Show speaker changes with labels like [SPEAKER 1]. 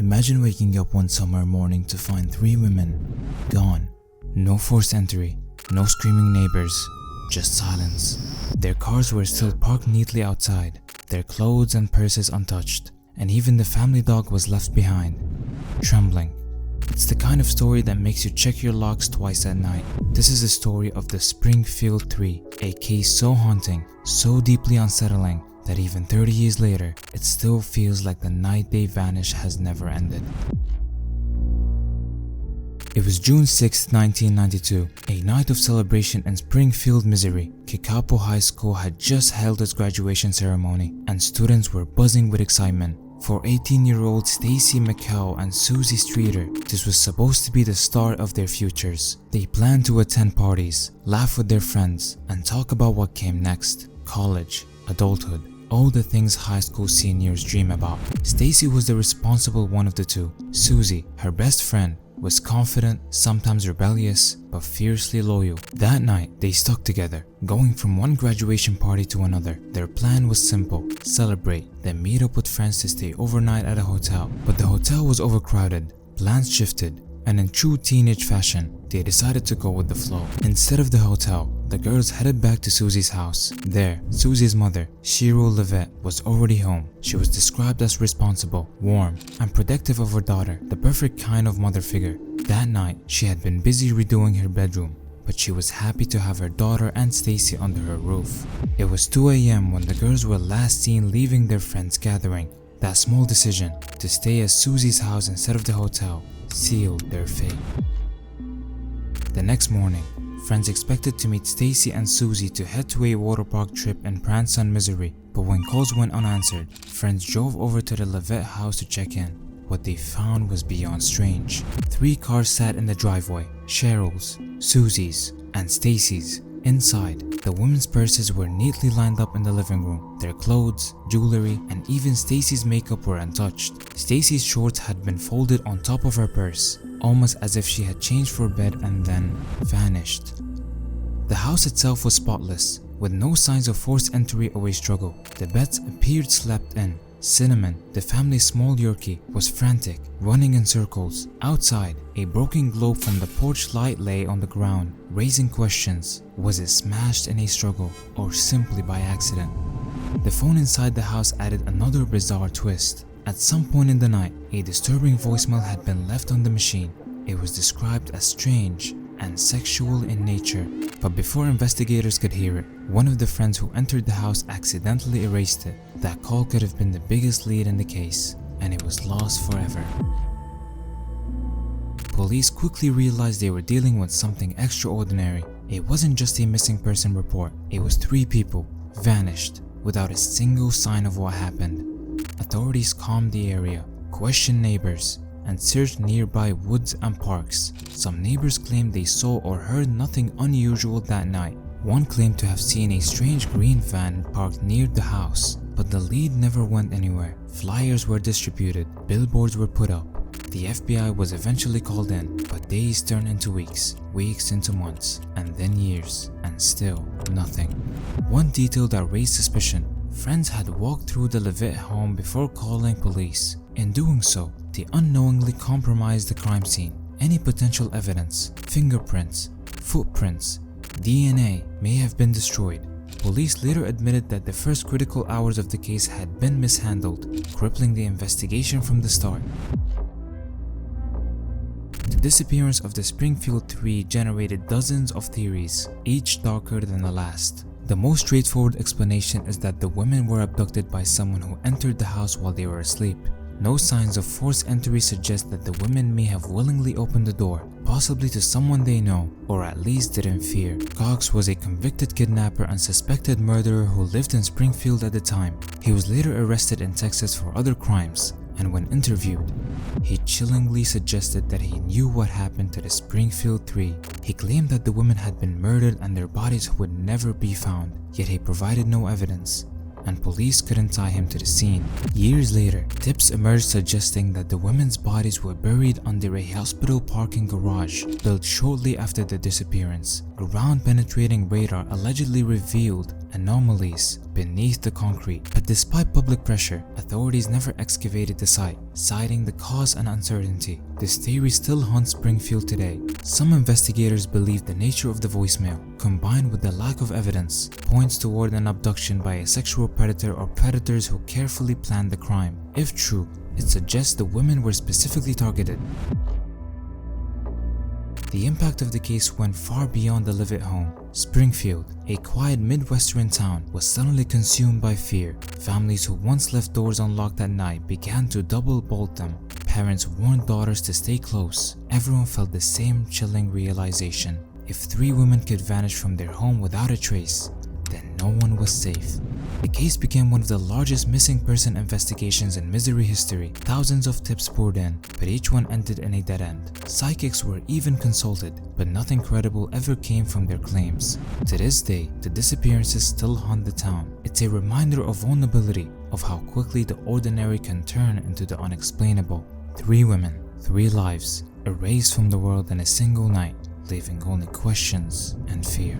[SPEAKER 1] Imagine waking up one summer morning to find 3 women gone. No forced entry, no screaming neighbors, just silence. Their cars were still parked neatly outside, their clothes and purses untouched, and even the family dog was left behind, trembling. It's the kind of story that makes you check your locks twice at night. This is the story of the Springfield 3, a case so haunting, so deeply unsettling, that even 30 years later, it still feels like the night they vanished has never ended. It was June 6, 1992, a night of celebration in Springfield, Missouri. Kickapoo High School had just held its graduation ceremony, and students were buzzing with excitement. For 18-year-old Stacy McHale and Susie Streeter, this was supposed to be the start of their futures. They planned to attend parties, laugh with their friends, and talk about what came next: college, adulthood, all the things high school seniors dream about. Stacy was the responsible one of the two. Susie, her best friend, was confident, sometimes rebellious, but fiercely loyal. That night, they stuck together, going from one graduation party to another. Their plan was simple: celebrate, then meet up with friends to stay overnight at a hotel. But the hotel was overcrowded, plans shifted, and in true teenage fashion, they decided to go with the flow. Instead of the hotel, the girls headed back to Susie's house. There, Susie's mother, Cheryl Levitt, was already home. She was described as responsible, warm, and protective of her daughter, the perfect kind of mother figure. That night, she had been busy redoing her bedroom, but she was happy to have her daughter and Stacy under her roof. It was 2 a.m. when the girls were last seen leaving their friends' gathering. That small decision, to stay at Susie's house instead of the hotel, sealed their fate. The next morning, friends expected to meet Stacy and Susie to head to a water park trip in Branson, Missouri. But when calls went unanswered, friends drove over to the Levitt house to check in. What they found was beyond strange. 3 cars sat in the driveway: Cheryl's, Susie's, and Stacy's. Inside, the women's purses were neatly lined up in the living room. Their clothes, jewelry, and even Stacy's makeup were untouched. Stacy's shorts had been folded on top of her purse, almost as if she had changed for bed and then vanished. The house itself was spotless, with no signs of forced entry or a struggle. The beds appeared slept in. Cinnamon, the family's small Yorkie, was frantic, running in circles. Outside, a broken globe from the porch light lay on the ground, raising questions. Was it smashed in a struggle, or simply by accident? The phone inside the house added another bizarre twist. At some point in the night, a disturbing voicemail had been left on the machine. It was described as strange and sexual in nature. But before investigators could hear it, one of the friends who entered the house accidentally erased it. That call could have been the biggest lead in the case, and it was lost forever. Police quickly realized they were dealing with something extraordinary. It wasn't just a missing person report. It was 3 people vanished without a single sign of what happened. Authorities calmed the area, questioned neighbors, and searched nearby woods and parks. Some neighbors claimed they saw or heard nothing unusual that night. One claimed to have seen a strange green van parked near the house, but the lead never went anywhere. Flyers were distributed, billboards were put up. The FBI was eventually called in, but days turned into weeks, weeks into months, and then years, and still nothing. One detail that raised suspicion: friends had walked through the Levitt home before calling police. In doing so, they unknowingly compromised the crime scene. Any potential evidence, fingerprints, footprints, DNA may have been destroyed. Police later admitted that the first critical hours of the case had been mishandled, crippling the investigation from the start. The disappearance of the Springfield 3 generated dozens of theories, each darker than the last. The most straightforward explanation is that the women were abducted by someone who entered the house while they were asleep. No signs of forced entry suggest that the women may have willingly opened the door, possibly to someone they know, or at least didn't fear. Cox was a convicted kidnapper and suspected murderer who lived in Springfield at the time. He was later arrested in Texas for other crimes, and when interviewed, he chillingly suggested that he knew what happened to the Springfield 3. He claimed that the women had been murdered and their bodies would never be found, yet he provided no evidence. and police couldn't tie him to the scene. Years later, tips emerged suggesting that the women's bodies were buried under a hospital parking garage built shortly after the disappearance. Ground-penetrating radar allegedly revealed anomalies beneath the concrete, but despite public pressure, authorities never excavated the site, citing the cause and uncertainty. This theory still haunts Springfield today. Some investigators believe the nature of the voicemail, combined with the lack of evidence, points toward an abduction by a sexual predator or predators who carefully planned the crime. If true, it suggests the women were specifically targeted. The impact of the case went far beyond the Levitt home. Springfield, a quiet Midwestern town, was suddenly consumed by fear. Families who once left doors unlocked at night began to double bolt them. Parents warned daughters to stay close. Everyone felt the same chilling realization. If 3 women could vanish from their home without a trace, then no one was safe. The case became one of the largest missing person investigations in Missouri history. Thousands of tips poured in, but each one ended in a dead end. Psychics were even consulted, but nothing credible ever came from their claims. To this day, the disappearances still haunt the town. It's a reminder of vulnerability, of how quickly the ordinary can turn into the unexplainable. 3 women, 3 lives, erased from the world in a single night, leaving only questions and fear.